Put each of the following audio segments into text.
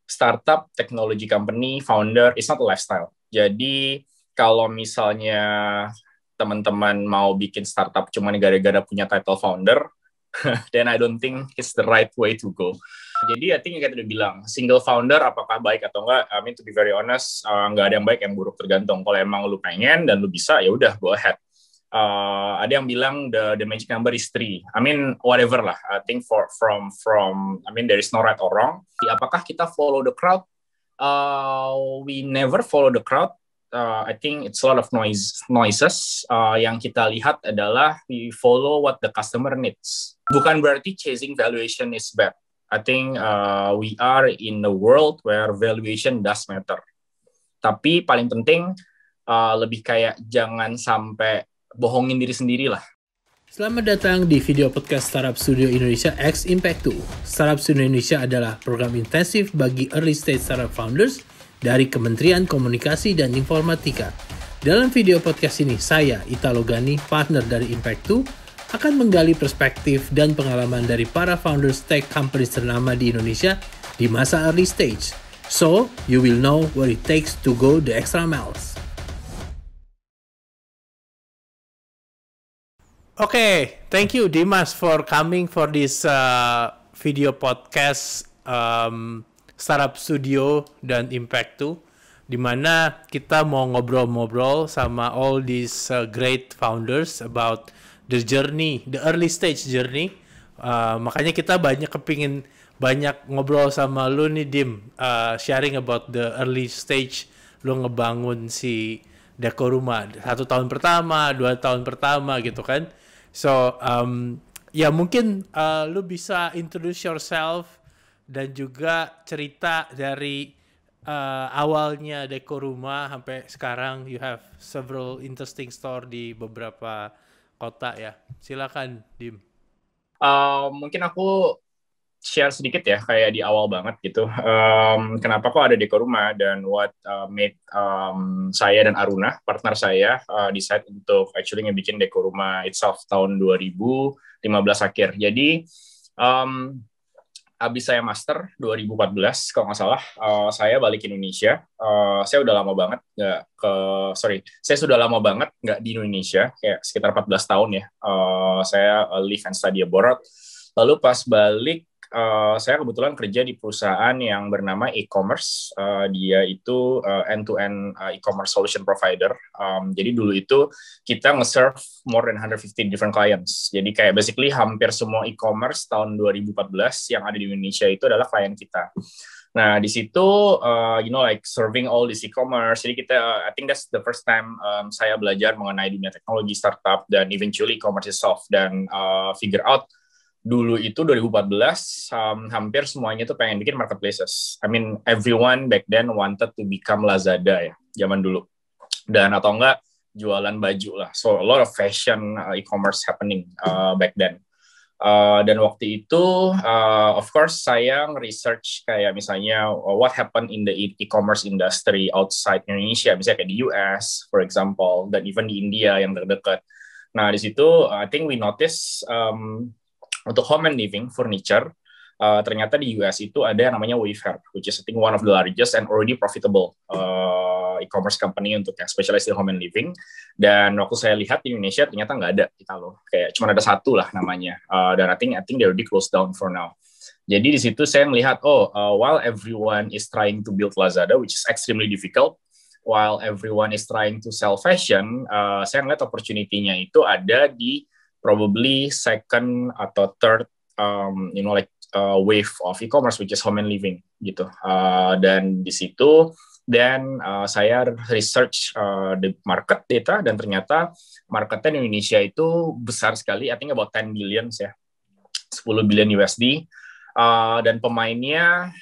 startup, technology company, founder, it's not a lifestyle. Jadi kalau misalnya teman-teman mau bikin startup cuma gara-gara punya title founder, then I don't think it's the right way to go. Jadi I think kayak tadi bilang, single founder apakah baik atau enggak, I mean to be very honest, nggak ada yang baik yang buruk, tergantung. Kalau emang lu pengen dan lu bisa, ya udah go ahead. Ada yang bilang the magic number is 3. I mean whatever lah. I think from I mean there is no right or wrong. Apakah kita follow the crowd? We never follow the crowd. I think it's a lot of noises. Yang kita lihat adalah we follow what the customer needs. Bukan berarti chasing valuation is bad. I think we are in a world where valuation does matter. Tapi paling penting lebih kayak jangan sampai bohongin diri sendiri lah. Selamat datang di video podcast Startup Studio Indonesia X Impact 2. Startup Studio Indonesia adalah program intensif bagi early stage startup founders dari Kementerian Komunikasi dan Informatika. Dalam video podcast ini, saya, Italo Gani, partner dari Impact 2, akan menggali perspektif dan pengalaman dari para founders tech companies ternama di Indonesia di masa early stage. So, you will know what it takes to go the extra miles. Okay, thank you Dimas for coming for this video podcast Startup Studio dan Impact 2, di mana kita mau ngobrol-ngobrol sama all these great founders about the journey, the early stage journey. Makanya kita kepingin banyak ngobrol sama lu nih Dim, sharing about the early stage lu ngebangun si Dekoruma 1 tahun pertama, 2 tahun pertama gitu kan. So, ya mungkin lu bisa introduce yourself dan juga cerita dari awalnya Dekoruma sampai sekarang. You have several interesting store di beberapa kota ya. Silakan, Dim. Mungkin aku share sedikit ya, kayak di awal banget gitu. Kenapa kok ada Dekoruma dan what made saya dan Aruna, partner saya, decide untuk actually ngebikin Dekoruma itself tahun 2015 akhir. Jadi, abis saya master 2014, kalau nggak salah, saya balik ke Indonesia. Saya sudah lama banget nggak di Indonesia, kayak sekitar 14 tahun ya. Saya live and study abroad. Lalu pas balik, saya kebetulan kerja di perusahaan yang bernama e-commerce. Dia itu end-to-end e-commerce solution provider. Jadi dulu itu kita nge-serve more than 150 different clients. Jadi kayak basically hampir semua e-commerce tahun 2014 yang ada di Indonesia itu adalah klien kita. Nah, di situ, like serving all this e-commerce. Jadi kita, I think that's the first time saya belajar mengenai dunia teknologi, startup, dan eventually e-commerce itself. Dan figure out dulu itu 2014 hampir semuanya tuh pengen bikin marketplaces. I mean everyone back then wanted to become Lazada ya zaman dulu, dan atau enggak jualan baju lah. So a lot of fashion e-commerce happening back then. Dan waktu itu of course saya research kayak misalnya what happened in the e-commerce industry outside Indonesia, misalnya kayak di US for example, dan even di India yang terdekat. Nah di situ I think we notice untuk home and living furniture, ternyata di US itu ada yang namanya Wayfair, which is I think one of the largest and already profitable e-commerce company untuk yang specialized in home and living. Dan waktu saya lihat di Indonesia ternyata nggak ada kita loh, kayak cuma ada satu lah namanya. Dan I think they already closed down for now. Jadi di situ saya melihat, while everyone is trying to build Lazada, which is extremely difficult, while everyone is trying to sell fashion, saya ngeliat opportunity-nya itu ada di probably second atau third, wave of e-commerce, which is home and living gitu. Dan di situ, saya research the market data, dan ternyata marketnya di Indonesia itu besar sekali. I think about 10 billion ya, 10 billion USD. Dan pemainnya,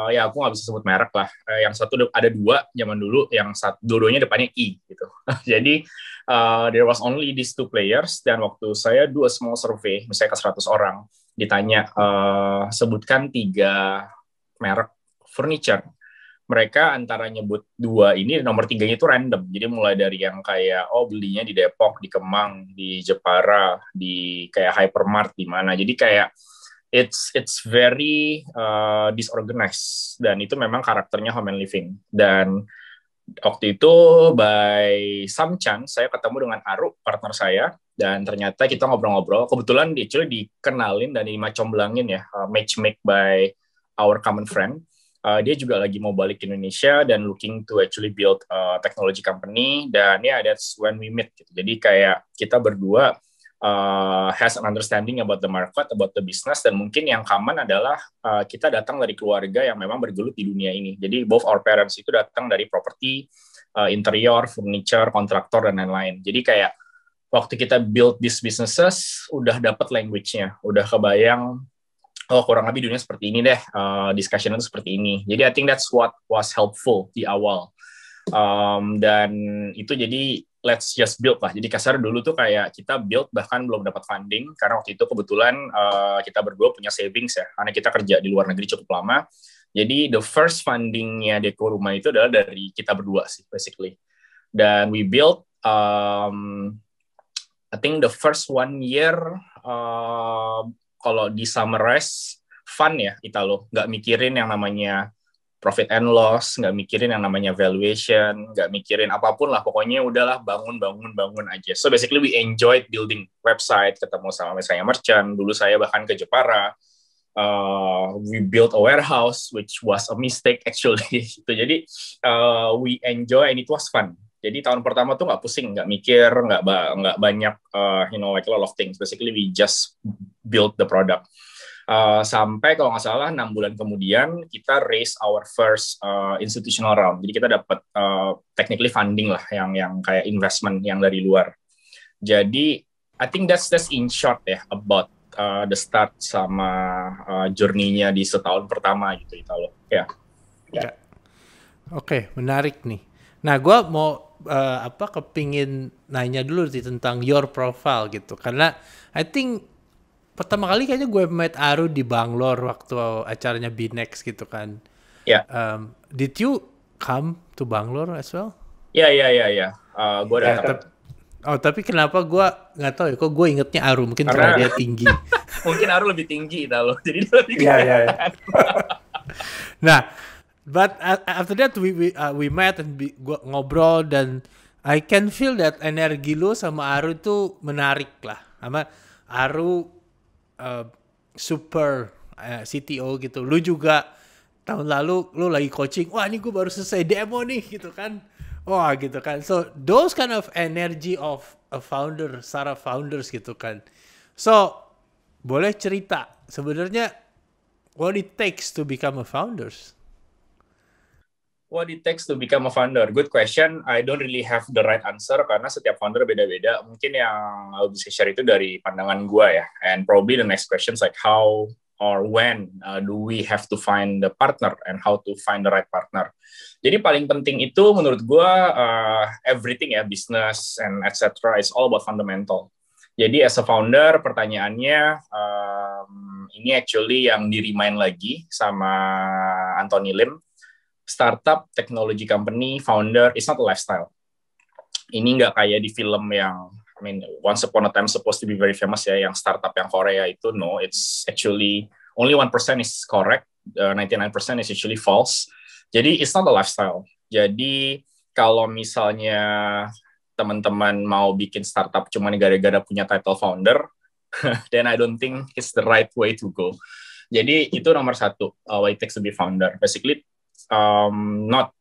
ya aku nggak bisa sebut merek lah. Yang satu ada 2 zaman dulu, yang dua-duanya depannya I gitu. Jadi there was only these 2 players, dan waktu saya do a small survey, misalnya ke 100 orang, ditanya sebutkan 3 merek furniture. Mereka antara nyebut 2 ini, nomor 3-nya itu random. Jadi mulai dari yang kayak belinya di Depok, di Kemang, di Jepara, di kayak Hypermart di mana. Jadi kayak it's very disorganized, dan itu memang karakternya Home and Living. Dan waktu itu by some chance saya ketemu dengan Aru, partner saya, dan ternyata kita ngobrol-ngobrol. Kebetulan actually dikenalin dan dimacomblangin ya, match make by our common friend. Dia juga lagi mau balik ke Indonesia dan looking to actually build a technology company, dan that's when we meet gitu. Jadi kayak kita berdua has an understanding about the market, about the business, dan mungkin yang common adalah kita datang dari keluarga yang memang bergelut di dunia ini. Jadi both our parents itu datang dari properti, interior, furniture, kontraktor, dan lain-lain. Jadi kayak waktu kita build these businesses, udah dapat language-nya, udah kebayang, oh kurang lebih dunia seperti ini deh, discussion itu seperti ini. Jadi I think that's what was helpful di awal. Dan itu jadi let's just build lah. Jadi kasar dulu tuh kayak kita build bahkan belum dapat funding, karena waktu itu kebetulan kita berdua punya savings ya, karena kita kerja di luar negeri cukup lama. Jadi the first fundingnya Deko Rumah itu adalah dari kita berdua sih basically. Dan we build I think the first 1 year kalau di summarize fun ya Italo, nggak mikirin yang namanya profit and loss, nggak mikirin yang namanya valuation, nggak mikirin apapun lah, pokoknya udahlah bangun aja. So basically we enjoyed building website, ketemu sama misalnya merchant, dulu saya bahkan ke Jepara, we built a warehouse, which was a mistake actually. Jadi we enjoy and it was fun. Jadi tahun pertama tuh nggak pusing, nggak mikir, nggak banyak, like a lot of things. Basically we just build the product. Sampai kalau nggak salah 6 bulan kemudian kita raise our first institutional round. Jadi kita dapat technically funding lah, yang kayak investment yang dari luar. Jadi I think that's in short ya about the start sama journey-nya di setahun pertama gitu Italo. Ya. Yeah. Oke, menarik nih. Nah, gue mau kepingin nanya dulu sih tentang your profile gitu, karena I think pertama kali kayaknya gue met Aru di Bangalore waktu acaranya Binex gitu kan. Ya. Yeah. Did you come to Bangalore as well? Ya. Gue datang. Tapi kenapa gue nggak tahu ya, kok gue ingetnya Aru, mungkin karena dia tinggi. Mungkin Aru lebih tinggi loh, jadi dia lebih kelihatan. Nah, but after that we met and gua ngobrol, dan I can feel that energi lo sama Aru itu menarik lah. Sama Aru super CTO gitu. Lu juga tahun lalu lu lagi coaching. Wah, ini gue baru selesai demo nih gitu kan. Wah gitu kan. So those kind of energy of a founder, startup founders gitu kan. So boleh cerita sebenarnya what it takes to become a founders? What it takes to become a founder? Good question. I don't really have the right answer karena setiap founder beda-beda. Mungkin yang aku bisa share itu dari pandangan gue ya. And probably the next question is like how or when do we have to find the partner and how to find the right partner. Jadi paling penting itu menurut gue everything ya, business and etc. is all about fundamental. Jadi as a founder pertanyaannya ini actually yang di-remind lagi sama Anthony Lim. Startup, technology company, founder, it's not a lifestyle. Ini nggak kayak di film yang, Once Upon a Time supposed to be very famous ya, yang startup yang Korea itu, no, it's actually, only 1% is correct, 99% is actually false. Jadi, it's not a lifestyle. Jadi, kalau misalnya teman-teman mau bikin startup cuma gara-gara punya title founder, then I don't think it's the right way to go. Jadi, itu nomor satu, what it takes to be founder. Basically, nggak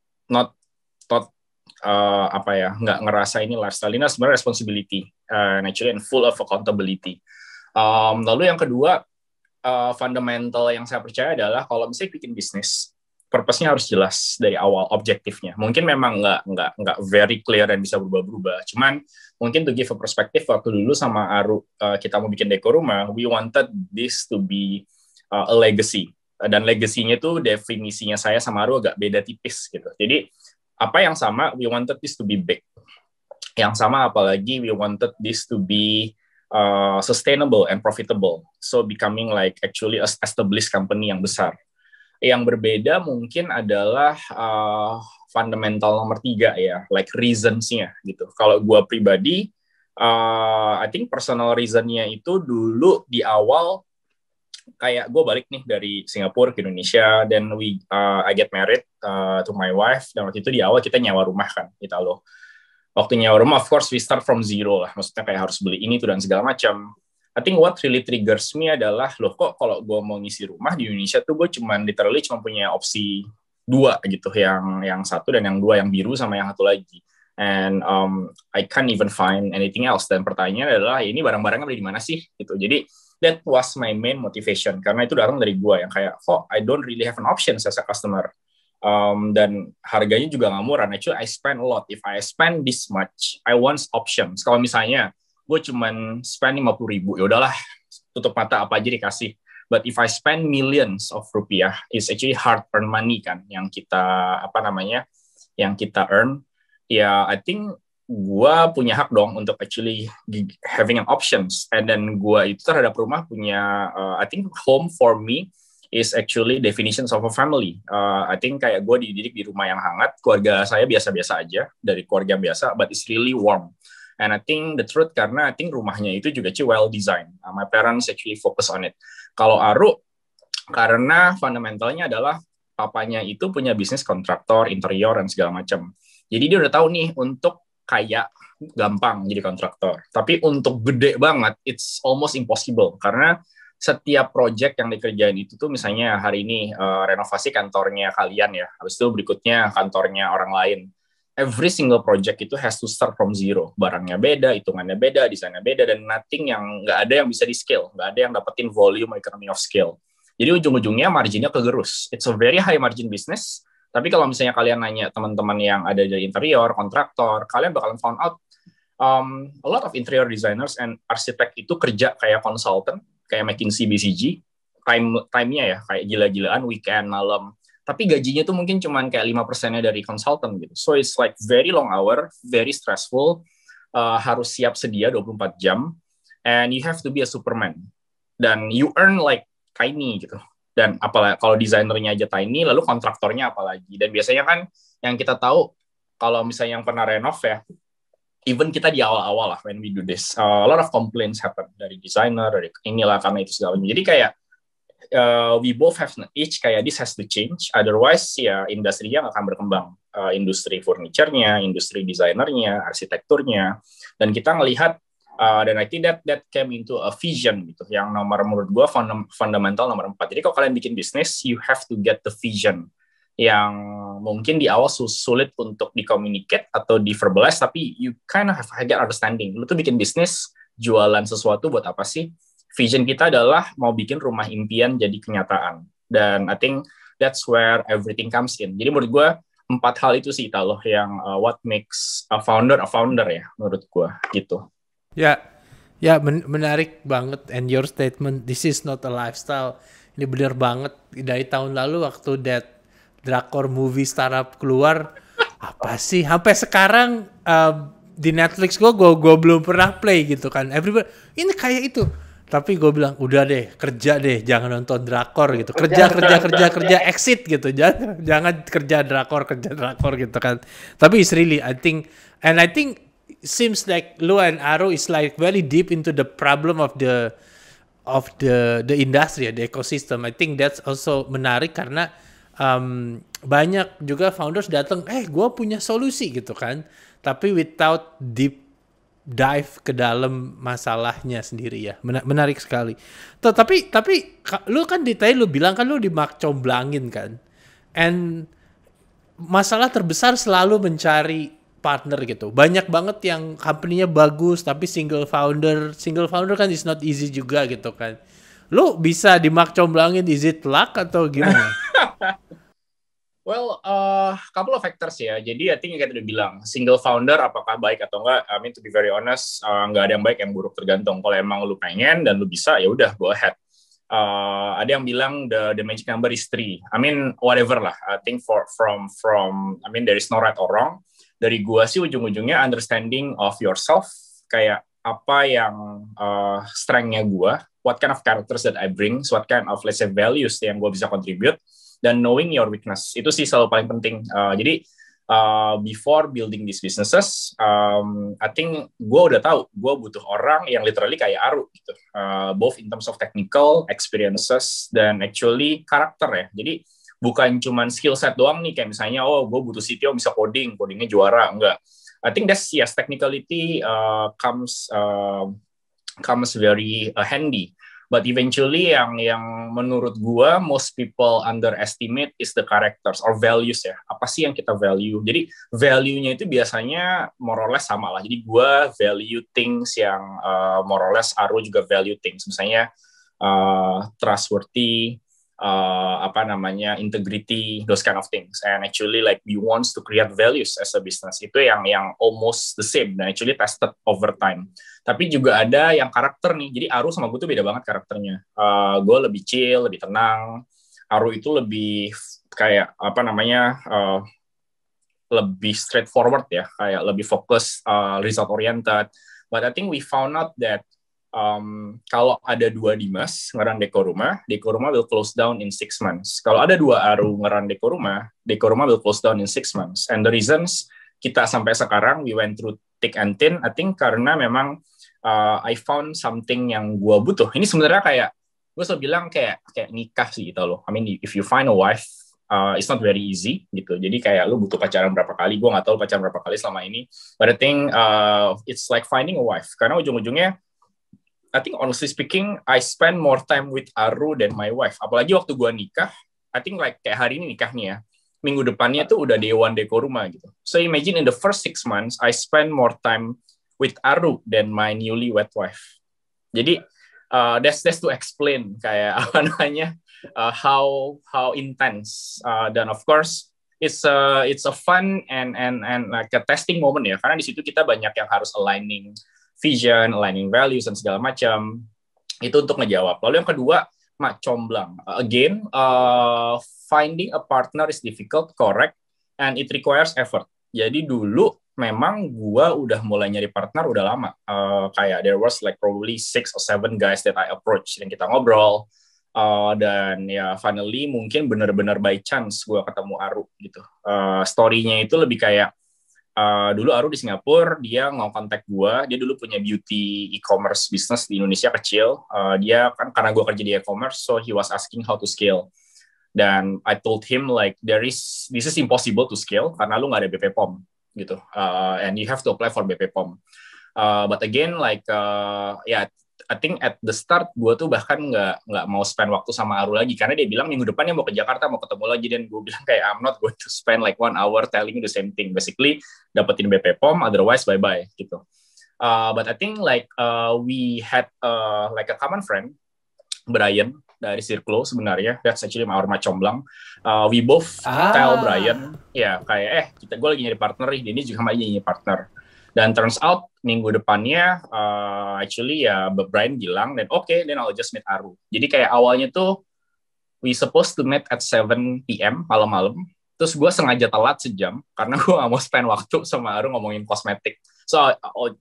ngerasa ini lifestyle, ini sebenarnya responsibility, naturally and full of accountability. Lalu yang kedua, fundamental yang saya percaya adalah kalau misalnya bikin bisnis, purpose-nya harus jelas dari awal, objektifnya. Mungkin memang nggak very clear dan bisa berubah-berubah. Cuman mungkin to give a perspective, waktu dulu sama Aru kita mau bikin Deko Rumah, we wanted this to be a legacy. Dan legasinya itu definisinya saya sama Aru agak beda tipis gitu. Jadi apa yang sama, we wanted this to be big. Yang sama apalagi we wanted this to be sustainable and profitable. So becoming like actually a established company yang besar. Yang berbeda mungkin adalah fundamental nomor 3 ya, like reasons-nya gitu. Kalau gue pribadi, I think personal reason-nya itu dulu di awal kayak gue balik nih dari Singapura ke Indonesia, dan I get married to my wife, dan waktu itu di awal kita nyewa rumah kan, kita loh. Waktu nyewa rumah, of course we start from zero lah, maksudnya kayak harus beli ini tuh dan segala macam. I think what really triggers me adalah, loh kok kalau gue mau ngisi rumah di Indonesia tuh gue literally cuma punya opsi dua gitu, yang satu dan yang dua, yang biru sama yang satu lagi. And I can't even find anything else. Dan pertanyaannya adalah, ini barang-barangnya beli di mana sih? Gitu. Jadi that was my main motivation, karena itu datang dari gue yang kayak, I don't really have an option as a customer. Dan harganya juga nggak murah. Actually, I spend a lot. If I spend this much, I want options. Kalau misalnya gue cuman spend 50.000, ya udahlah, tutup mata apa aja dikasih. But if I spend millions of rupiah, it's actually hard earned money kan, yang kita earn. Ya, I think gue punya hak dong untuk actually having an options. And then gue itu terhadap rumah punya, I think home for me is actually definitions of a family. I think kayak gue dididik di rumah yang hangat, keluarga saya biasa-biasa aja, dari keluarga yang biasa, but it's really warm. And I think the truth, karena I think rumahnya itu juga well designed. My parents actually focus on it. Kalau Aru, karena fundamentalnya adalah papanya itu punya bisnis kontraktor, interior, dan segala macam. Jadi dia udah tahu nih, untuk kayak gampang jadi kontraktor. Tapi untuk gede banget, it's almost impossible. Karena setiap project yang dikerjain itu tuh, misalnya hari ini renovasi kantornya kalian ya, habis itu berikutnya kantornya orang lain. Every single project itu has to start from zero. Barangnya beda, hitungannya beda, desainnya beda, dan nggak ada yang bisa di scale. Nggak ada yang dapetin volume economy of scale. Jadi ujung-ujungnya marginnya kegerus. It's a very high margin business. Tapi kalau misalnya kalian nanya teman-teman yang ada dari interior, kontraktor, kalian bakalan found out a lot of interior designers and arsitek itu kerja kayak consultant, kayak McKinsey, BCG, time-nya ya, kayak gila-gilaan, weekend, malam. Tapi gajinya tuh mungkin cuman kayak 5%-nya dari consultant gitu. So it's like very long hour, very stressful, harus siap sedia 24 jam, and you have to be a superman. Dan you earn like tiny gitu. Dan apalagi kalau desainernya aja tiny, lalu kontraktornya apalagi. Dan biasanya kan yang kita tahu, kalau misalnya yang pernah renov ya, even kita di awal-awal lah, when we do this, a lot of complaints happen dari desainer, dari inilah, karena itu segala macam. Jadi kayak we both have each kayak this has to change, otherwise ya industrinya nggak akan berkembang. Industri furniture-nya, industri desainernya, arsitekturnya. Dan kita ngelihat, dan I think that came into a vision gitu, yang menurut gue fundamental nomor 4. Jadi kalau kalian bikin bisnis, you have to get the vision, yang mungkin di awal sulit untuk di-communicate atau di-verbalize, tapi you kind of have a get understanding. Lu tuh bikin bisnis, jualan sesuatu buat apa sih? Vision kita adalah mau bikin rumah impian jadi kenyataan. Dan I think that's where everything comes in. Jadi menurut gue, 4 hal itu sih Italo, yang what makes a founder ya, menurut gue gitu. Ya, menarik banget. And your statement, this is not a lifestyle. Ini benar banget. Dari tahun lalu waktu that drakor movie startup keluar, apa sih? Sampai sekarang di Netflix gue belum pernah play gitu kan. Everybody, ini kayak itu. Tapi gue bilang, udah deh, kerja deh, jangan nonton drakor gitu. Kerja, exit gitu. Jangan kerja drakor gitu kan. Tapi it's really, I think seems like Lu and Aru is like very deep into the problem of the industry, the ecosystem. I think that's also menarik karena banyak juga founders datang, gue punya solusi gitu kan, tapi without deep dive ke dalam masalahnya sendiri ya. Menarik sekali. Tapi lu kan detail, lu bilang kan lu dimakcomblangin kan, and masalah terbesar selalu mencari partner gitu. Banyak banget yang company-nya bagus tapi single founder kan is not easy juga gitu kan. Lu bisa dimakcomblangin, is it luck atau gimana? Well, couple of factors ya. Jadi I think kayak udah bilang, single founder apakah baik atau enggak? I mean to be very honest, nggak ada yang baik yang buruk, tergantung. Kalau emang lu pengen dan lu bisa, ya udah go ahead. Ada yang bilang the magic number is 3. I mean whatever lah. I think from I mean there is no right or wrong. Dari gua sih ujung-ujungnya understanding of yourself, kayak apa yang strength-nya gua, what kind of characters that I bring, what kind of let's say values yang gua bisa contribute, dan knowing your weakness. Itu sih selalu paling penting. Jadi before building these businesses, I think gue udah tahu gue butuh orang yang literally kayak Aru gitu, both in terms of technical experiences dan actually karakter ya. Jadi bukan cuman skill set doang nih, kayak misalnya gue butuh CTO bisa codingnya juara, enggak. I think that's yes, technicality comes very handy. But eventually yang menurut gua most people underestimate is the characters or values ya. Apa sih yang kita value? Jadi value-nya itu biasanya more or less sama lah. Jadi gua value things yang more or less Aru juga value things. Misalnya trustworthy, integrity, those kind of things. And actually like we wants to create values as a business. Itu yang almost the same dan actually tested over time. Tapi juga ada yang karakter nih. Jadi Aru sama gue tuh beda banget karakternya. Gue lebih chill, lebih tenang. Aru itu lebih kayak lebih straightforward ya, kayak lebih fokus, result oriented. But I think we found out that kalau ada 2 Dimas ngeran Deko Rumah will close down in 6 months. Kalau ada 2 Aru ngeran Deko Rumah will close down in 6 months. And the reasons kita sampai sekarang we went through thick and thin, I think karena memang I found something yang gue butuh. Ini sebenarnya kayak gue selalu bilang kayak nikah sih gitu loh. I mean if you find a wife, it's not very easy gitu. Jadi kayak lu butuh pacaran berapa kali, gue nggak tahu pacaran berapa kali selama ini. But I think it's like finding a wife. Karena ujung-ujungnya I think honestly speaking, I spend more time with Aru than my wife. Apalagi waktu gue nikah, I think like kayak hari ini nikah nih ya. Minggu depannya tuh udah day one Deko Rumah gitu. So imagine in the first 6 months, I spend more time with Aru than my newlywed wife. Jadi that's to explain kayak how intense. Dan of course it's a fun and like a testing moment ya. Karena di situ kita banyak yang harus aligning vision, aligning values dan segala macam. Itu untuk ngejawab. Lalu yang kedua, Mak Comblang. Again, finding a partner is difficult, correct, and it requires effort. Jadi dulu memang gua udah mulai nyari partner udah lama. Kayak there was like probably 6 or 7 guys that I approach dan kita ngobrol. Dan ya finally mungkin benar-benar by chance gua ketemu Aru gitu. Story-nya itu lebih kayak dulu Aru di Singapura, dia ngontak gua. Dia dulu punya beauty e-commerce business di Indonesia kecil. Dia kan karena gua kerja di e-commerce, so he was asking how to scale. Dan I told him like this is impossible to scale karena lu nggak ada BP POM gitu, and you have to apply for BP POM. But again like I think at the start gue tuh bahkan nggak mau spend waktu sama Aru lagi karena dia bilang minggu depannya mau ke Jakarta mau ketemu lagi, dan gue bilang kayak I'm not going to spend like 1 hour telling you the same thing, basically dapetin BP POM otherwise bye bye gitu. But I think like we had like a common friend, Brian dari Circlo sebenarnya, that's actually our Comblang. We both tell Brian ya kayak gue lagi nyari partner nih, ini juga lagi nyari partner. Dan turns out minggu depannya actually ya Brian bilang dan okay, then I'll just meet Aru. Jadi kayak awalnya tuh we supposed to meet at 7 PM malam-malam. Terus gue sengaja telat sejam karena gue gak mau spend waktu sama Aru ngomongin kosmetik. So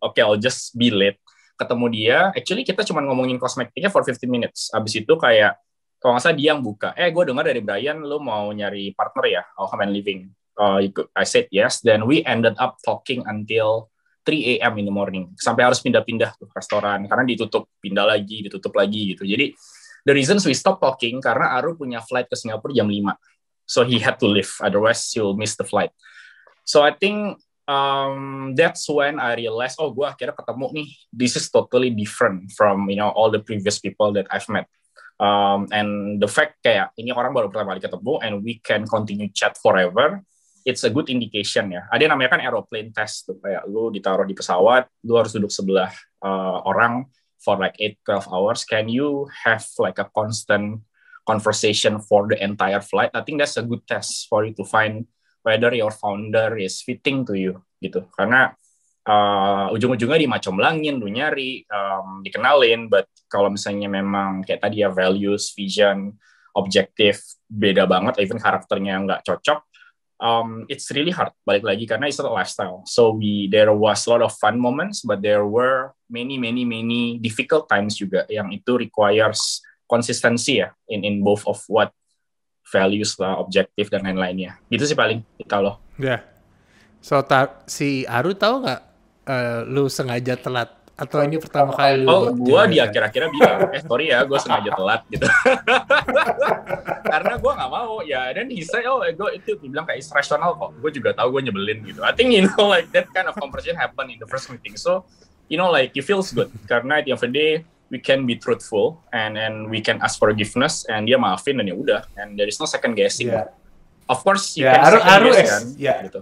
okay, I'll just be late. Ketemu dia, actually kita cuma ngomongin kosmetiknya for 15 minutes. Abis itu kayak kalau nggak salah dia yang buka. Gue dengar dari Brian lu mau nyari partner ya, come and living. I said yes. Then we ended up talking until 3 AM in the morning, sampai harus pindah-pindah tuh restoran karena ditutup, pindah lagi, ditutup lagi gitu. Jadi the reasons we stop talking karena Aru punya flight ke Singapura jam 5, so he had to leave, otherwise he'll miss the flight. So I think that's when I realized gue akhirnya ketemu nih, this is totally different from all the previous people that I've met. And the fact kayak ini orang baru pertama kali ketemu and we can continue chat forever, it's a good indication ya. Ada yang namanya kan aeroplane test tuh, kayak lu ditaruh di pesawat, lu harus duduk sebelah orang for like 8-12 hours. Can you have like a constant conversation for the entire flight? I think that's a good test for you to find whether your founder is fitting to you gitu. Karena ujung-ujungnya dimacomlangin, lu nyari, dikenalin, but kalau misalnya memang kayak tadi ya values, vision, objektif beda banget, even karakternya nggak cocok, it's really hard, balik lagi karena it's a lifestyle. So there was a lot of fun moments, but there were many difficult times juga yang itu requires konsistensi ya in both of what values lah, objektif dan lain-lainnya. Gitu sih paling kita loh. Yeah. So si Aru tahu nggak lu sengaja telat atau ini pertama kali lu Gue di jelaskan? akhir-akhirnya bilang, sorry ya, gue sengaja telat gitu. Karena gue nggak mau ya. Dan he said, gue itu bilang kayak it's rational kok. Gue juga tahu gue nyebelin gitu. I think like that kind of conversation happen in the first meeting. So like it feels good karena at the end of the day we can be truthful and we can ask forgiveness and dia maafin dan ya udah. And there is no second guessing. Yeah. Of course you Yeah, can second Aru guess is kan. yeah. Gitu.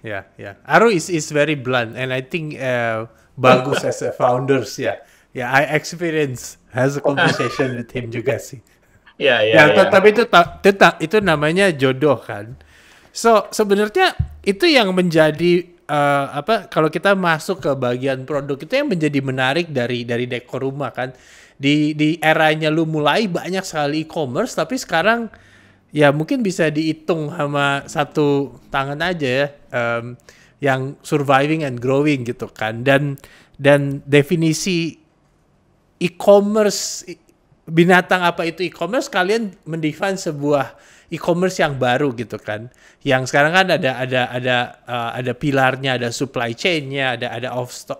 Yeah. Aru is very blunt and I think bagus as a founders ya. Yeah, I has a conversation with him juga sih. Ya. Tapi itu namanya jodoh kan. So sebenarnya itu yang menjadi kalau kita masuk ke bagian produk itu yang menjadi menarik dari dekor rumah kan. Di eranya lu mulai banyak sekali e-commerce tapi sekarang ya mungkin bisa dihitung sama satu tangan aja ya yang surviving and growing gitu kan. Dan definisi e-commerce, binatang apa itu e-commerce, kalian mendefine sebuah e-commerce yang baru gitu kan. Yang sekarang kan ada pilarnya, ada supply chain-nya, ada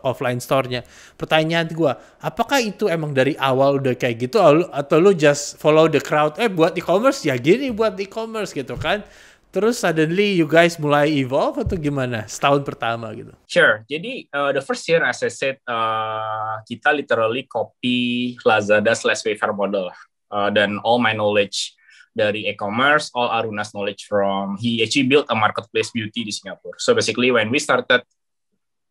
offline store-nya. Pertanyaan gue, apakah itu emang dari awal udah kayak gitu atau lu just follow the crowd? Buat e-commerce ya gini buat e-commerce gitu kan. Terus suddenly you guys mulai evolve atau gimana setahun pertama gitu? Sure. Jadi the first year as I said kita literally copy Lazada/Wayfair model dan all my knowledge dari e-commerce, all Aruna's knowledge from he actually built a marketplace beauty di Singapura. So basically when we started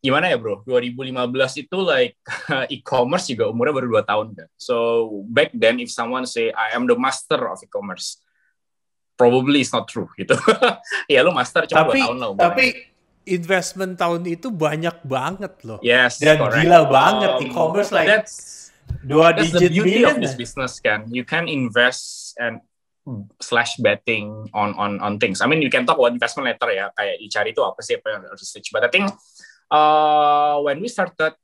gimana ya bro? 2015 itu like e-commerce juga umurnya baru 2 tahun kan. So back then if someone say I am the master of e-commerce probably it's not true gitu. Ya lu master cuma 2 tahun lah. Tapi investment tahun itu banyak banget loh. Yes, dan correct. Gila banget e-commerce like that's 2 digit the beauty million of this business kan. You can invest and /betting on things. I mean you can talk about investment later ya, kayak dicari itu apa sih apa yang harus research. But I think when we started,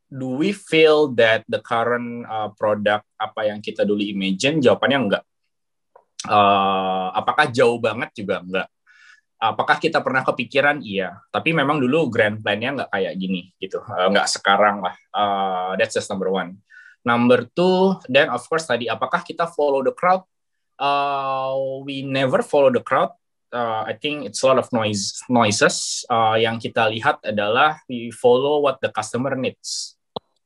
do we feel that the current product apa yang kita dulu imagine? Jawabannya enggak. Apakah jauh banget juga enggak. Apakah kita pernah kepikiran? Iya. Tapi memang dulu grand plan-nya nggak kayak gini gitu. Nggak sekarang lah. That's just number one. Number two, then of course tadi apakah kita follow the crowd? We never follow the crowd. I think it's a lot of noises. Yang kita lihat adalah we follow what the customer needs.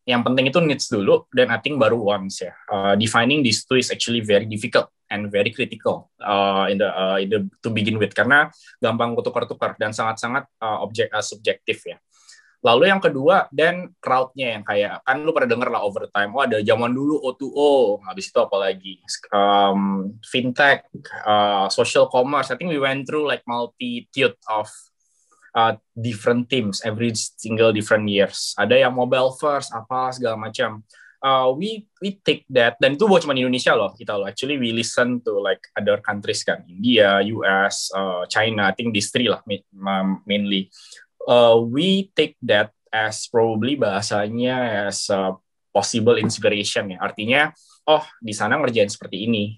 Yang penting itu needs dulu, dan I think baru wants ya. Defining these two is actually very difficult and very critical in the to begin with, karena gampang kutukar-tukar dan sangat-sangat subjektif ya. Lalu yang kedua, dan crowd-nya yang kayak, kan lu pernah denger lah over time, ada zaman dulu O2O, habis itu apa lagi? Fintech, social commerce. I think we went through like multitude of different teams every single different years. Ada yang mobile first, apa segala macam. We take that, dan itu bukan cuma di Indonesia loh, kita loh. Actually we listen to like other countries kan, India, US, China. I think these three lah mainly. We take that as probably bahasanya as a possible inspiration ya. Artinya, di sana ngerjain seperti ini.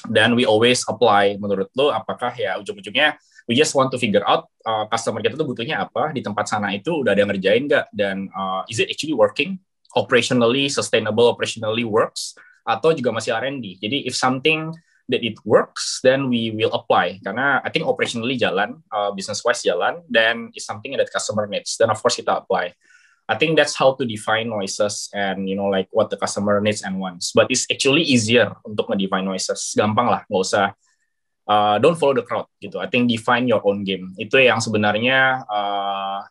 Dan we always apply. Menurut lo, apakah ya ujung-ujungnya we just want to figure out customer kita tuh butuhnya apa di tempat sana itu udah ada yang ngerjain nggak, dan is it actually working, operationally sustainable, operationally works, atau juga masih R&D. Jadi if something that it works, then we will apply, karena I think operationally jalan, business wise jalan, then it's something that customer needs, then of course kita apply. I think that's how to define noises and like what the customer needs and wants. But it's actually easier untuk ngedefine noises. Gampang lah, nggak usah don't follow the crowd gitu. I think define your own game. Itu yang sebenarnya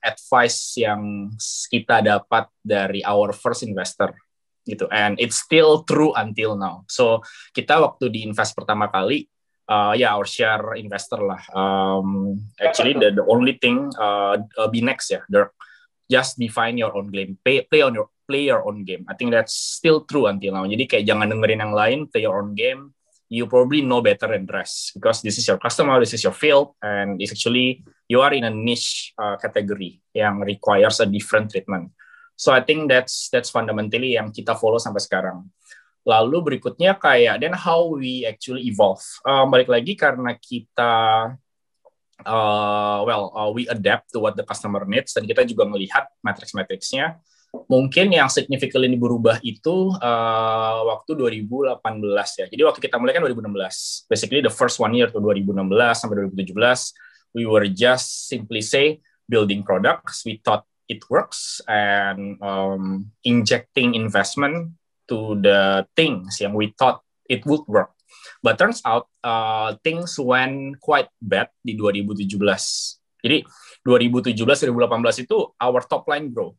advice yang kita dapat dari our first investor gitu. And it's still true until now. So kita waktu di invest pertama kali, our share investor lah. Actually the only thing be next ya, Dirk. Just define your own game, play your own game. I think that's still true until now. Jadi kayak jangan dengerin yang lain, play your own game. You probably know better than the rest because this is your customer, this is your field, and it's actually you are in a niche category yang requires a different treatment. So I think that's fundamentally yang kita follow sampai sekarang. Lalu berikutnya kayak then how we actually evolve. Balik lagi karena kita We adapt to what the customer needs, dan kita juga melihat matrix-matrixnya. Mungkin yang significantly berubah itu waktu 2018 ya. Jadi waktu kita mulai kan 2016. Basically the first 1 year to 2016 sampai 2017, we were just simply say building products. We thought it works and injecting investment to the things yang we thought it would work. But turns out things went quite bad di 2017. Jadi 2017-2018 itu our top line grow.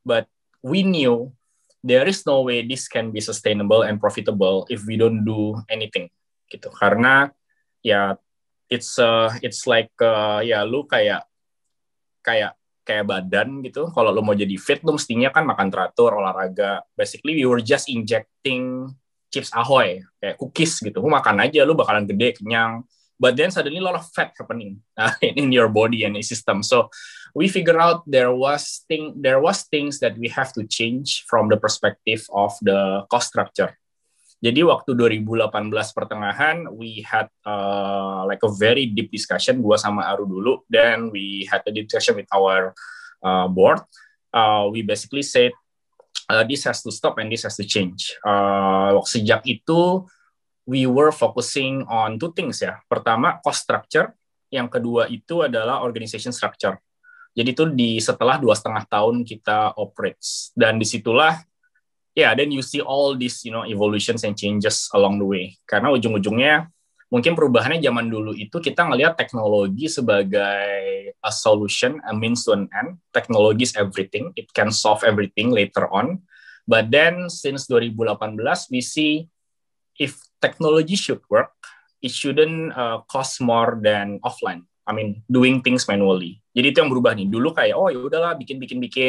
But we knew there is no way this can be sustainable and profitable if we don't do anything gitu. Karena ya it's like ya lu kayak badan gitu. Kalau lu mau jadi fit lu mestinya kan makan teratur, olahraga. Basically we were just injecting Chips Ahoy, kayak cookies gitu. Lu makan aja, lu bakalan gede, kenyang. But then suddenly a lot of fat happening in your body and the system. So we figure out there was things that we have to change from the perspective of the cost structure. Jadi waktu 2018 pertengahan, we had like a very deep discussion, gua sama Aru dulu, then we had a discussion with our board. We basically said, this has to stop and this has to change. Sejak itu, we were focusing on 2 things ya. Pertama, cost structure. Yang kedua itu adalah organization structure. Jadi itu setelah 2,5 tahun kita operates. Dan disitulah, then you see all these, evolutions and changes along the way. Karena ujung-ujungnya, mungkin perubahannya zaman dulu itu kita ngelihat teknologi sebagai a solution, a means to an end. Technology is everything. It can solve everything later on. But then since 2018, we see if technology should work, it shouldn't cost more than offline. I mean, doing things manually. Jadi itu yang berubah nih. Dulu kayak, ya udahlah bikin,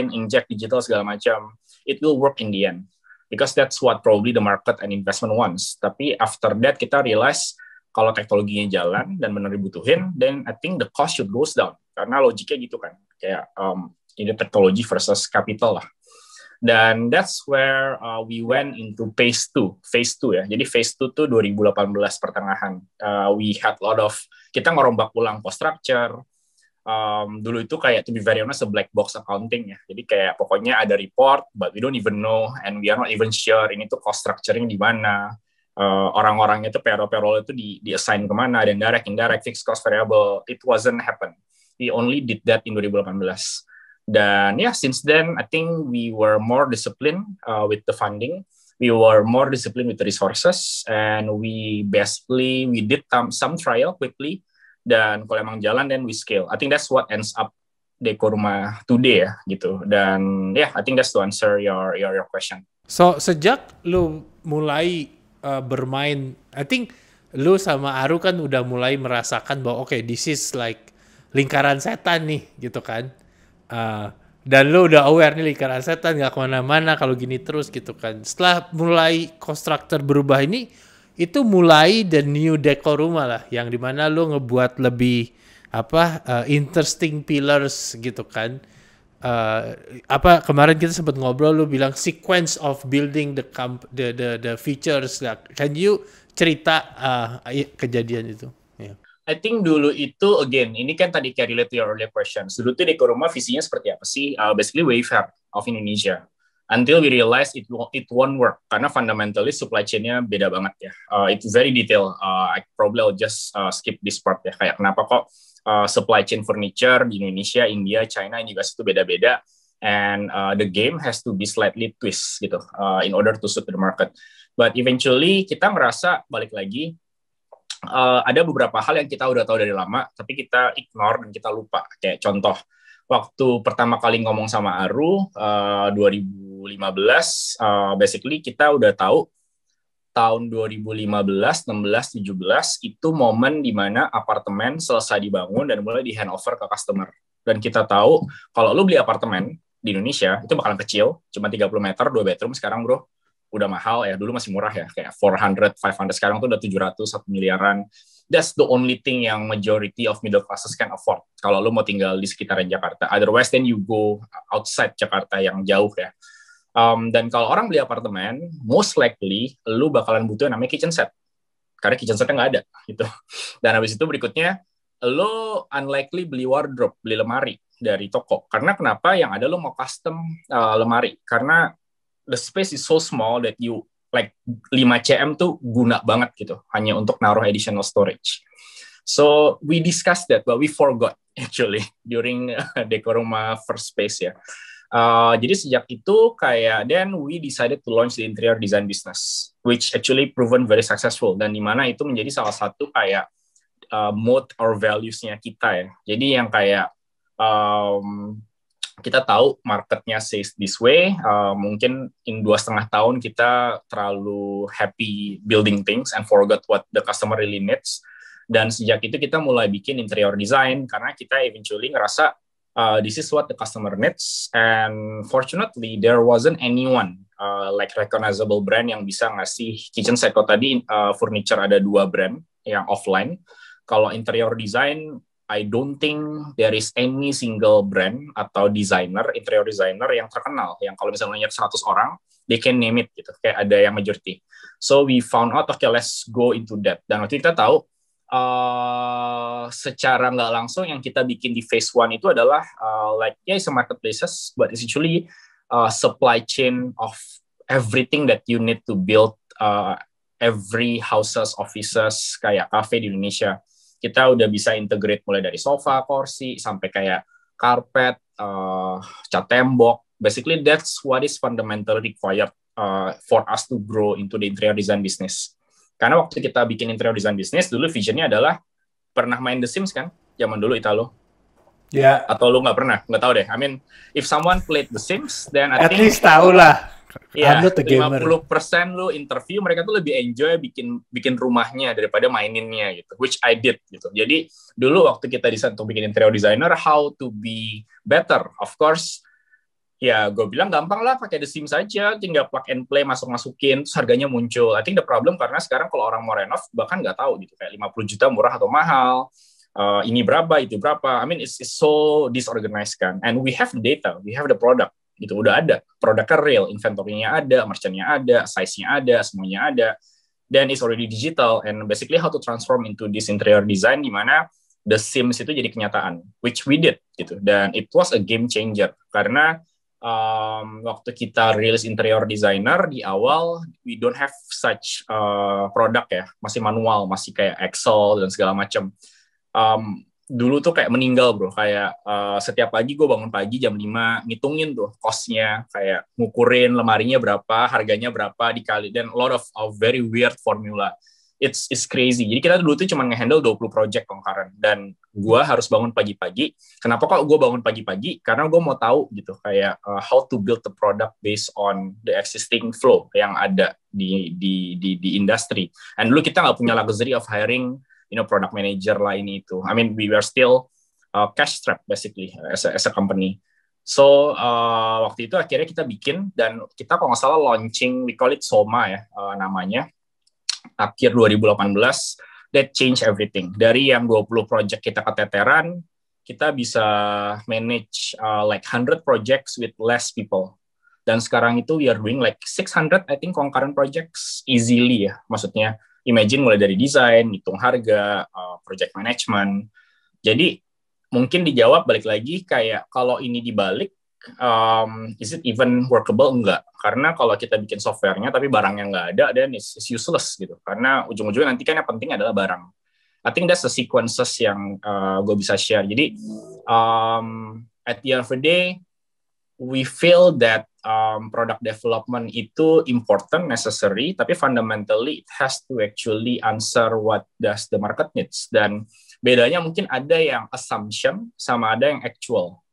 inject digital segala macam. It will work in the end. Because that's what probably the market and investment wants. Tapi after that kita realize kalau teknologinya jalan dan benar dibutuhin, then I think the cost should goes down. Karena logiknya gitu kan, kayak ini teknologi versus capital lah. Dan that's where we went into phase 2 ya. Jadi phase 2 tuh 2018 pertengahan. We had a lot of, kita ngerombak ulang cost structure. Dulu itu kayak, to be very honest, a black box accounting ya. Jadi kayak pokoknya ada report, but we don't even know, and we are not even sure ini tuh cost structuring di mana. Orang-orangnya itu payroll itu di-assign kemana, dan direct, indirect, fixed cost, variable, it wasn't happen. We only did that in 2018. Dan since then, I think we were more disciplined with the funding. We were more disciplined with the resources, and we did some trial quickly, dan kalau emang jalan, then we scale. I think that's what ends up Deko Rumah today ya, gitu. Dan I think that's to answer your question. So, sejak lu mulai bermain, I think lu sama Aru kan udah mulai merasakan bahwa this is like lingkaran setan nih gitu kan, dan lu udah aware nih lingkaran setan gak kemana-mana kalau gini terus gitu kan. Setelah mulai cost structure berubah ini, itu mulai the new Deko Rumah lah, yang dimana lu ngebuat lebih interesting pillars gitu kan. Kemarin kita sempat ngobrol, lu bilang sequence of building the features. Can you cerita kejadian itu? I think dulu itu, again, ini kan tadi kayak relate to your earlier question. Dulu tuh Deko Rumah visinya seperti apa sih? Basically Wayfair of Indonesia. Until we realize it won't work. Karena fundamentally supply chain-nya beda banget ya. It's very detailed. I probably will just skip this part ya. Kayak kenapa kok supply chain furniture di Indonesia, India, China, ini guys itu beda-beda, and the game has to be slightly twist gitu in order to suit the market. But eventually kita ngerasa balik lagi ada beberapa hal yang kita udah tahu dari lama, tapi kita ignore dan kita lupa. Kayak contoh, waktu pertama kali ngomong sama Aru 2015, basically kita udah tahu tahun 2015, 16, 17 itu momen di mana apartemen selesai dibangun dan mulai di handover ke customer. Dan kita tahu kalau lu beli apartemen di Indonesia itu bakalan kecil, cuma 30 meter, 2 bedroom. Sekarang bro, udah mahal ya. Dulu masih murah ya, kayak 400, 500. Sekarang tuh udah 700, 1 miliaran. That's the only thing yang majority of middle classes can afford kalau lu mau tinggal di sekitaran Jakarta. Otherwise, then you go outside Jakarta yang jauh ya. Dan kalau orang beli apartemen, most likely lu bakalan butuh yang namanya kitchen set, karena kitchen setnya nggak ada gitu. Dan habis itu berikutnya lo unlikely beli wardrobe, beli lemari dari toko. Karena kenapa? Yang ada lo mau custom lemari. Karena the space is so small that you like 5 cm tuh guna banget gitu, hanya untuk naruh additional storage. So we discussed that, but we forgot actually during Dekor Rumah first space ya. Jadi sejak itu kayak then we decided to launch the interior design business, which actually proven very successful, dan dimana itu menjadi salah satu kayak mode or values-nya kita ya. Jadi yang kayak kita tahu marketnya says this way, mungkin in 2,5 tahun kita terlalu happy building things and forgot what the customer really needs. Dan sejak itu kita mulai bikin interior design karena kita eventually ngerasa this is what the customer needs, and fortunately there wasn't anyone like recognizable brand yang bisa ngasih kitchen set. Kalau tadi furniture ada 2 brand yang offline, kalau interior design I don't think there is any single brand atau designer, interior designer yang terkenal, yang kalau misalnya 100 orang they can name it gitu, kayak ada yang majority. So we found out, okay, let's go into that. Dan waktu kita tahu secara nggak langsung yang kita bikin di phase 1 itu adalah like it's a marketplaces, but it's actually supply chain of everything that you need to build every houses, offices, kayak cafe di Indonesia. Kita udah bisa integrate mulai dari sofa, kursi, sampai kayak carpet, cat tembok. Basically that's what is fundamentally required for us to grow into the interior design business. Karena waktu kita bikin interior design business, dulu visionnya adalah, pernah main The Sims kan? Zaman dulu Italo. Ya. Atau lu nggak pernah? Nggak tahu deh. I mean, if someone played The Sims, then I At think least tahu lah. ya, I'm not a gamer. 50% lu interview, mereka tuh lebih enjoy bikin rumahnya daripada maininnya gitu. Which I did gitu. Jadi dulu waktu kita decide untuk bikin interior designer, how to be better? Of course, ya gue bilang gampang lah, pakai The Sims aja, tinggal plug and play, masukin, terus harganya muncul. I think the problem karena sekarang kalau orang mau renov bahkan nggak tahu gitu, kayak 50 juta murah atau mahal, ini berapa, itu berapa. I mean it's so disorganized kan. And we have the data, we have the product gitu, udah ada produknya real, inventory-nya ada, merchant-nya ada, size-nya ada, semuanya ada, then it's already digital. And basically how to transform into this interior design di mana The Sims itu jadi kenyataan, which we did gitu. Dan it was a game changer karena waktu kita rilis interior designer di awal, we don't have such product ya, masih manual, masih kayak Excel dan segala macam. Dulu tuh kayak meninggal bro, kayak setiap pagi gue bangun pagi jam 5, ngitungin tuh cost-nya, kayak ngukurin lemarinya berapa, harganya berapa, dikali, dan a lot of very weird formula. It's crazy. Jadi kita dulu tuh cuma nge-handle 20 project concurrent, dan gue harus bangun pagi-pagi. Kenapa kok gue bangun pagi-pagi? Karena gue mau tahu gitu, kayak how to build the product based on the existing flow yang ada di industry. And dulu kita nggak punya luxury of hiring, product manager lah ini itu. I mean, we were still cash strapped basically as a company. So waktu itu akhirnya kita bikin, dan kita kalau nggak salah launching, we call it Soma ya namanya, akhir 2018, that change everything. Dari yang 20 project kita keteteran, kita bisa manage like 100 projects with less people. Dan sekarang itu we are doing like 600 I think concurrent projects easily ya. Maksudnya imagine mulai dari desain, hitung harga, project management. Jadi mungkin dijawab balik lagi kayak kalau ini dibalik, is it even workable? Enggak. Karena kalau kita bikin softwarenya tapi barangnya nggak ada, then it's useless gitu. Karena ujung-ujungnya nanti kan yang penting adalah barang. I think that's the sequences yang gue bisa share. Jadi at the end of the day, we feel that product development itu important, necessary, tapi fundamentally it has to actually answer what does the market needs. Dan bedanya mungkin ada yang assumption sama ada yang actual.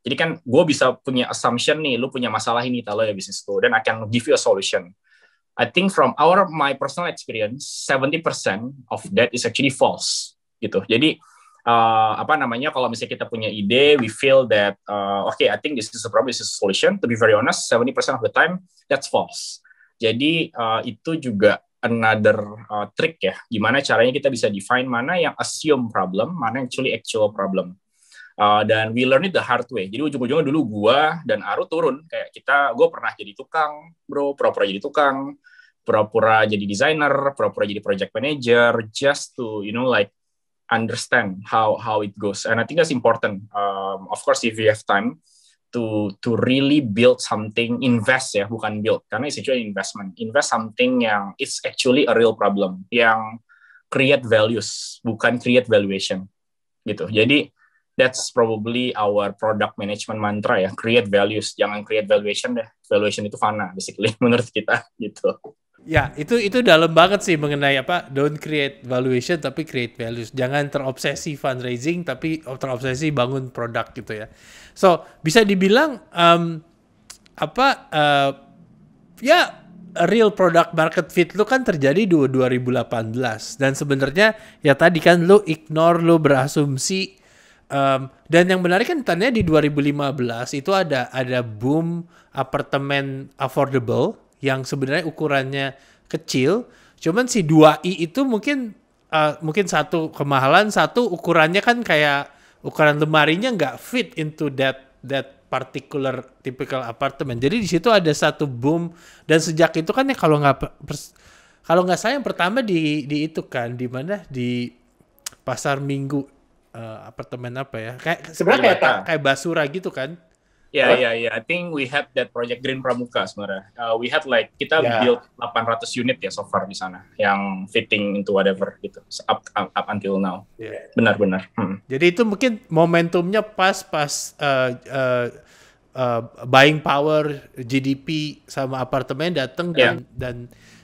Jadi kan gue bisa punya assumption nih, lu punya masalah ini kalau ya bisnis lu, dan I can give you a solution. I think from my personal experience, 70% of that is actually false gitu. Jadi kalau misalnya kita punya ide, we feel that okay, I think this is a problem, this is a solution. To be very honest, 70% of the time that's false. Jadi itu juga another trick ya, gimana caranya kita bisa define mana yang assume problem, mana yang actual problem. Dan we learn it the hard way. Jadi ujung-ujungnya dulu gue dan Aru turun, kayak gue pernah jadi tukang bro, pura-pura jadi tukang, pura-pura jadi designer, pura-pura jadi project manager, just to understand how it goes, and I think that's important. Of course, if you have time to really build something, invest ya, bukan build, karena it's actually investment. Invest something yang it's actually a real problem, yang create values, bukan create valuation, gitu. Jadi that's probably our product management mantra ya, create values, jangan create valuation deh. Valuation itu fana, basically menurut kita, gitu. Ya, itu dalam banget sih mengenai apa, don't create valuation tapi create values. Jangan terobsesi fundraising tapi terobsesi bangun produk gitu ya. So, bisa dibilang ya real product market fit lu kan terjadi di 2018 dan sebenarnya ya tadi kan lu ignore, lu berasumsi dan yang menarik kan tadinya di 2015 itu ada boom apartemen affordable yang sebenarnya ukurannya kecil, cuman si 2i itu mungkin satu kemahalan, satu ukurannya kan kayak ukuran lemarinya nggak fit into that particular typical apartment. Jadi di situ ada satu boom dan sejak itu kan ya kalau nggak salah yang pertama di itu kan di mana di Pasar Minggu apartemen apa ya? Kayak sebenarnya kayak Basura gitu kan. Yeah. I think we had that project Green Pramuka sebenarnya. We had kita build 800 unit ya so far di sana, yang fitting into whatever gitu, up until now. Yeah. Benar-benar. Jadi itu mungkin momentumnya pas buying power, GDP sama apartemen datang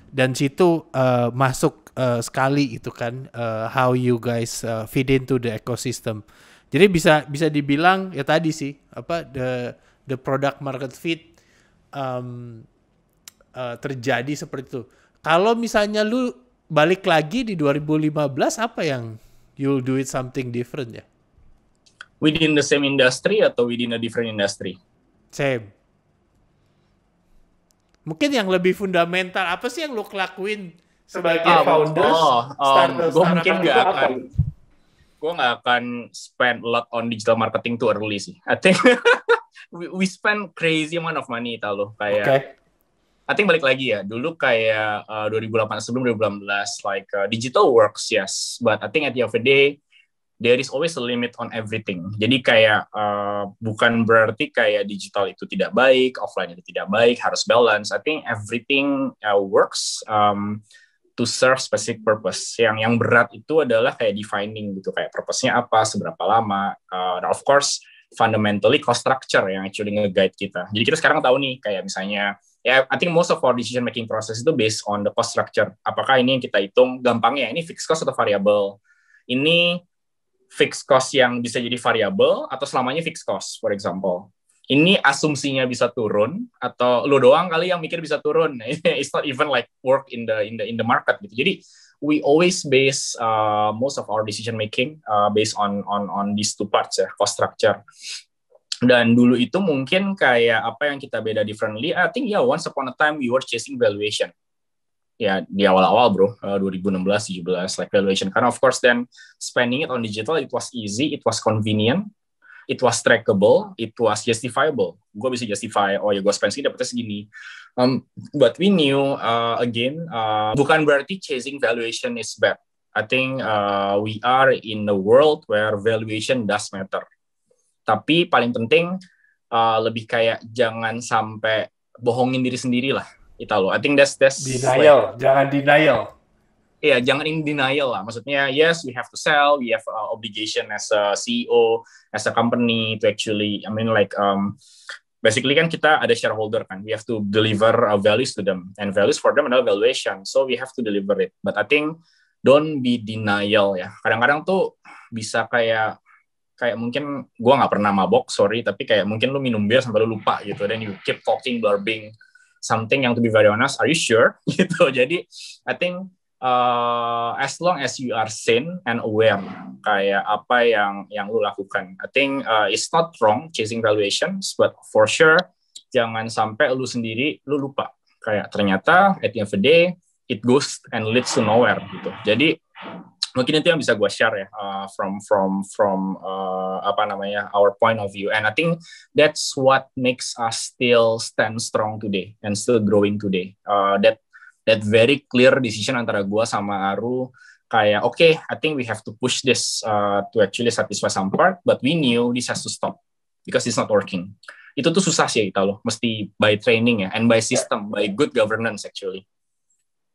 dan situ masuk sekali itu kan how you guys fit into the ecosystem. Jadi bisa dibilang ya tadi sih apa the product market fit terjadi seperti itu. Kalau misalnya lu balik lagi di 2015 apa yang you'll do it something different ya? Within the same industry atau within a different industry? Same. Mungkin yang lebih fundamental apa sih yang lu lakuin sebagai founders? Gue mungkin gue nggak akan spend a lot on digital marketing too early sih. I think we spend crazy amount of money tau kayak. Okay. I think balik lagi ya, dulu kayak 2018 sebelum 2018 digital works yes, but I think at the end of the day there is always a limit on everything. Jadi kayak bukan berarti kayak digital itu tidak baik, offline itu tidak baik, harus balance. I think everything works to serve specific purpose. Yang berat itu adalah kayak defining gitu, kayak purpose-nya apa, seberapa lama. And of course, fundamentally cost structure yang actually nge-guide kita. Jadi kita sekarang tahu nih, kayak misalnya, I think most of our decision making process itu based on the cost structure. Apakah ini yang kita hitung, gampangnya ini fixed cost atau variable? Ini fixed cost yang bisa jadi variable atau selamanya fixed cost, for example. Ini asumsinya bisa turun atau lo doang kali yang mikir bisa turun. It's not even work in the market gitu. Jadi we always base most of our decision making based on these two parts ya, cost structure. Dan dulu itu mungkin kayak apa yang kita beda differently. I think once upon a time we were chasing valuation. Ya di awal-awal bro, 2016, 17 valuation. Karena of course then spending it on digital it was easy, it was convenient. It was trackable, it was justifiable. Gue bisa justify, gue spend segini dapetnya segini. But we knew, bukan berarti chasing valuation is bad. I think we are in a world where valuation does matter. Tapi paling penting, lebih kayak jangan sampai bohongin diri sendiri lah. I think that's denial, jangan denial. Iya, jangan in denial lah. Maksudnya, yes, we have to sell, we have obligation as a CEO, as a company to actually, basically kan kita ada shareholder kan, we have to deliver values to them, and values for them adalah valuation, so we have to deliver it. But I think, don't be denial ya. Kadang-kadang tuh bisa kayak mungkin, gue nggak pernah mabok, sorry, tapi kayak mungkin lu minum bir sampai lu lupa gitu, then you keep talking, blurbing, something yang to be very honest, are you sure? Gitu, jadi I think, as long as you are sane and aware kayak apa yang lu lakukan, I think it's not wrong chasing valuations, but for sure jangan sampai lu sendiri lu lupa kayak ternyata at the end of the day it goes and leads to nowhere gitu. Jadi mungkin itu yang bisa gue share ya from our point of view, and I think that's what makes us still stand strong today and still growing today. That very clear decision antara gue sama Aru kayak okay, I think we have to push this to actually satisfy some part, but we knew this has to stop because it's not working. Itu tuh susah sih Italo, mesti by training ya, and by system, by good governance actually.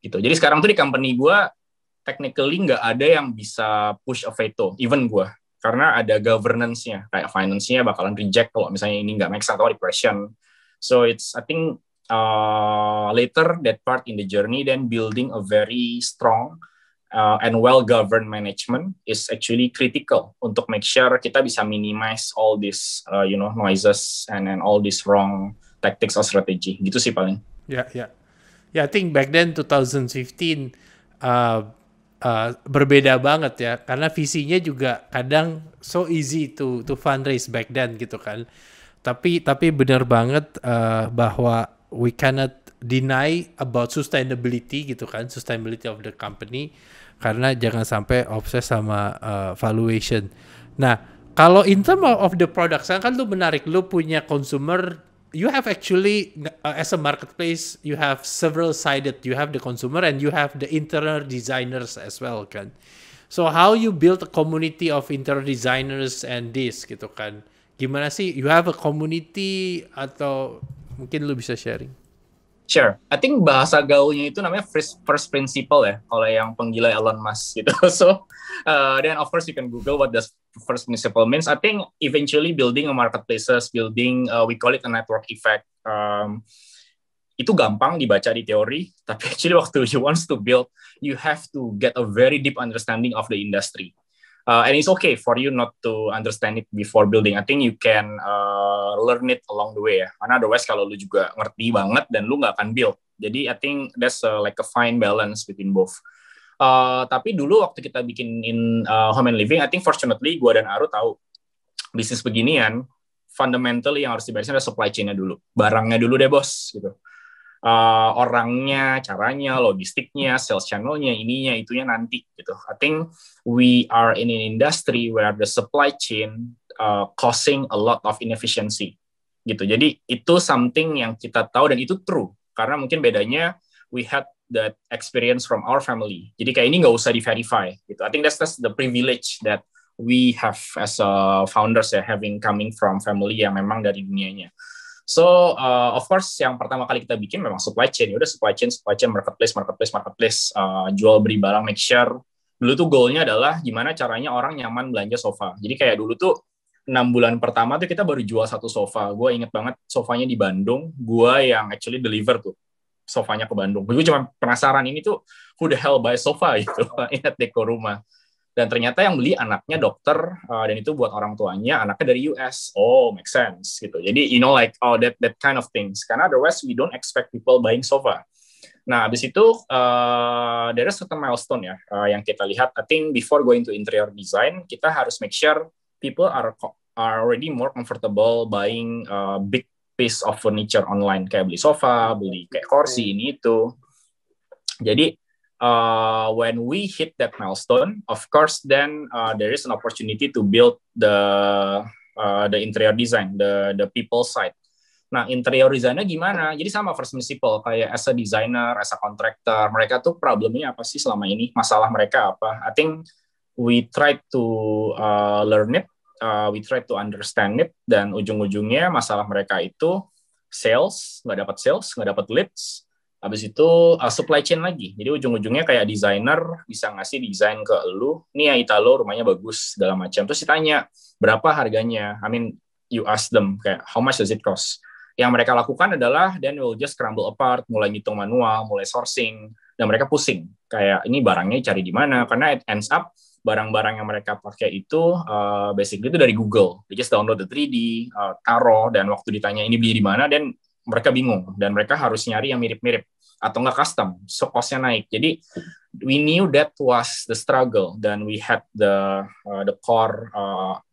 Gitu. Jadi sekarang tuh di company gue, technically nggak ada yang bisa push a veto, even gue. Karena ada governance-nya, kayak finance-nya bakalan reject kalau misalnya ini nggak make sense atau depression. So it's, I think, later that part in the journey, then building a very strong and well-governed management is actually critical untuk make sure kita bisa minimize all these, noises and all these wrong tactics or strategy. Gitu sih paling. Yeah. I think back then 2015 berbeda banget ya, karena visinya juga kadang so easy to fundraise back then gitu kan. Tapi benar banget bahwa we cannot deny about sustainability gitu kan, sustainability of the company, karena jangan sampai obses sama valuation. Nah, kalau in term of the product, kan lu menarik, lu punya consumer. You have actually, as a marketplace, you have several sided. You have the consumer and you have the interior designers as well, kan? So how you build a community of interior designers and this, gitu kan? Gimana sih? You have a community atau mungkin lu bisa sharing? Sure. I think bahasa gaulnya itu namanya first principle ya, kalau yang penggila Elon Musk gitu. So, then of course you can Google what does first principle means. I think eventually building a marketplaces, building, we call it a network effect. Itu gampang dibaca di teori, tapi actually waktu you want to build, you have to get a very deep understanding of the industry. And it's okay for you not to understand it before building. I think you can learn it along the way ya. Karena otherwise kalau lu juga ngerti banget dan lu nggak akan build. Jadi I think that's like a fine balance between both. Tapi dulu waktu kita bikin home and living, I think fortunately gue dan Aru tahu bisnis beginian, fundamentally yang harus diberesin adalah supply chain-nya dulu. Barangnya dulu deh bos, gitu. Orangnya, caranya, logistiknya, sales channel-nya, ininya, itunya nanti gitu. I think we are in an industry where the supply chain causing a lot of inefficiency gitu. Jadi itu something yang kita tahu dan itu true. Karena mungkin bedanya we had that experience from our family. Jadi kayak ini nggak usah di-verify gitu. I think that's the privilege that we have as a founders ya, having coming from family yang memang dari dunianya. So, of course, yang pertama kali kita bikin memang supply chain. Udah supply chain, marketplace. Jual beli barang, make sure. Dulu tuh goalnya adalah gimana caranya orang nyaman belanja sofa. Jadi kayak dulu tuh 6 bulan pertama tuh kita baru jual 1 sofa. Gue inget banget sofanya di Bandung. Gue yang actually deliver tuh sofanya ke Bandung. Gue cuma penasaran ini tuh who the hell buy sofa gitu. Ingat dekor rumah. Dan ternyata yang beli anaknya dokter, dan itu buat orang tuanya, anaknya dari US. Oh, make sense, gitu. Jadi, like, that kind of things. Karena otherwise, we don't expect people buying sofa. Nah, habis itu, there is certain milestone ya, yang kita lihat. I think before going to interior design, kita harus make sure people are already more comfortable buying big piece of furniture online. Kayak beli sofa, beli kayak kursi, ini, itu. Jadi, when we hit that milestone, of course, then there is an opportunity to build the interior design, the people side. Nah, interior design-nya gimana? Jadi sama first principle, kayak as a designer, as a contractor, mereka tuh problemnya apa sih selama ini? Masalah mereka apa? I think we try to learn it, we try to understand it, dan ujung-ujungnya masalah mereka itu sales, nggak dapat leads. Habis itu supply chain lagi. Jadi ujung-ujungnya kayak desainer bisa ngasih desain ke lu. Nih ya Italo rumahnya bagus segala macam. Terus ditanya berapa harganya. I mean you ask them kayak how much does it cost. Yang mereka lakukan adalah then will just crumble apart, mulai ngitung manual, mulai sourcing, dan mereka pusing. Kayak ini barangnya cari di mana? Karena it ends up barang-barang yang mereka pakai itu basically itu dari Google. They just download the 3D, taruh, dan waktu ditanya ini beli di mana, dan mereka bingung, dan mereka harus nyari yang mirip-mirip atau nggak custom, so cost-nya naik. Jadi we knew that was the struggle, dan we had the core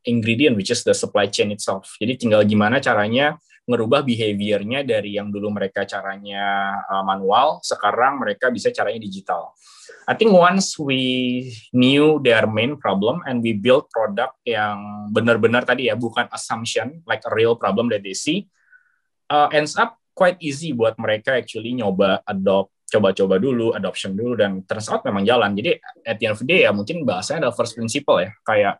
ingredient which is the supply chain itself. Jadi tinggal gimana caranya ngerubah behavior-nya dari yang dulu mereka caranya manual, sekarang mereka bisa caranya digital. I think once we knew their main problem and we build product yang benar-benar tadi ya, bukan assumption, like a real problem that they see, ends up quite easy buat mereka actually nyoba adopt coba-coba dulu, adoption dulu, dan turns out memang jalan. Jadi at the end of the day ya mungkin bahasanya adalah first principle ya, kayak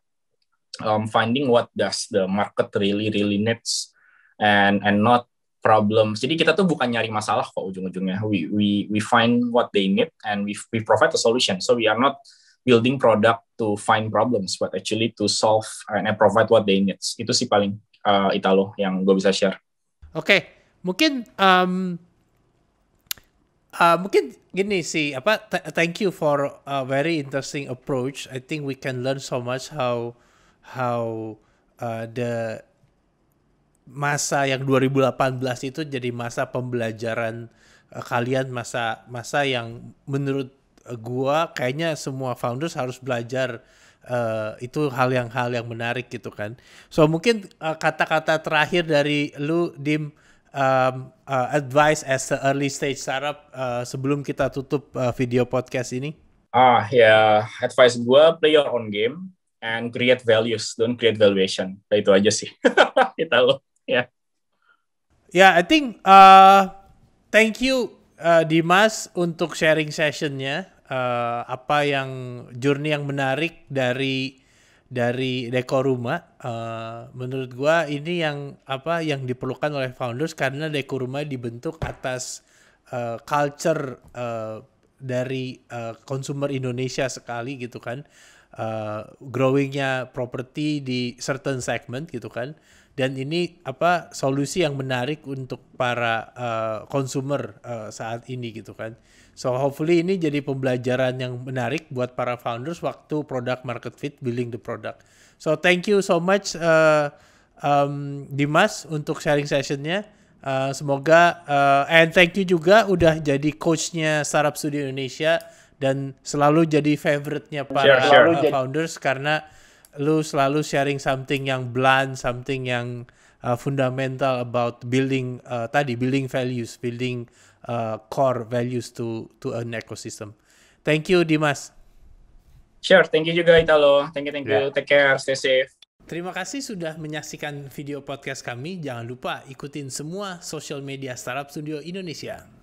finding what does the market really needs and not problems. Jadi kita tuh bukan nyari masalah kok ujung-ujungnya. We find what they need and we provide a solution. So we are not building product to find problems, but actually to solve and provide what they need. Itu sih paling Italo yang gue bisa share. Oke. Mungkin mungkin gini sih, thank you for a very interesting approach. I think we can learn so much how the masa yang 2018 itu jadi masa pembelajaran kalian, masa yang menurut gua kayaknya semua founders harus belajar. Itu hal yang menarik gitu kan. So mungkin kata-kata terakhir dari lu, Dim, advice as a early stage startup sebelum kita tutup video podcast ini. Advice gue, play your own game and create values, don't create valuation. Itu aja sih. Kita lo ya. Yeah, I think thank you Dimas untuk sharing sessionnya. Apa yang journey yang menarik dari Dekoruma. Menurut gua ini yang diperlukan oleh founders, karena Dekoruma dibentuk atas culture dari consumer Indonesia sekali gitu kan. Growingnya property di certain segment gitu kan. Dan ini solusi yang menarik untuk para consumer saat ini gitu kan. So hopefully ini jadi pembelajaran yang menarik buat para founders waktu product market fit, building the product. So thank you so much Dimas untuk sharing sessionnya. Semoga and thank you juga udah jadi coachnya Startup Studio Indonesia dan selalu jadi favorite-nya para founders, karena lu selalu sharing something yang blunt, something yang fundamental about building building values, building core values to an ecosystem. Thank you Dimas. Sure, thank you juga Italo. Thank you. Yeah. Take care, stay safe. Terima kasih sudah menyaksikan video podcast kami. Jangan lupa ikutin semua social media Startup Studio Indonesia.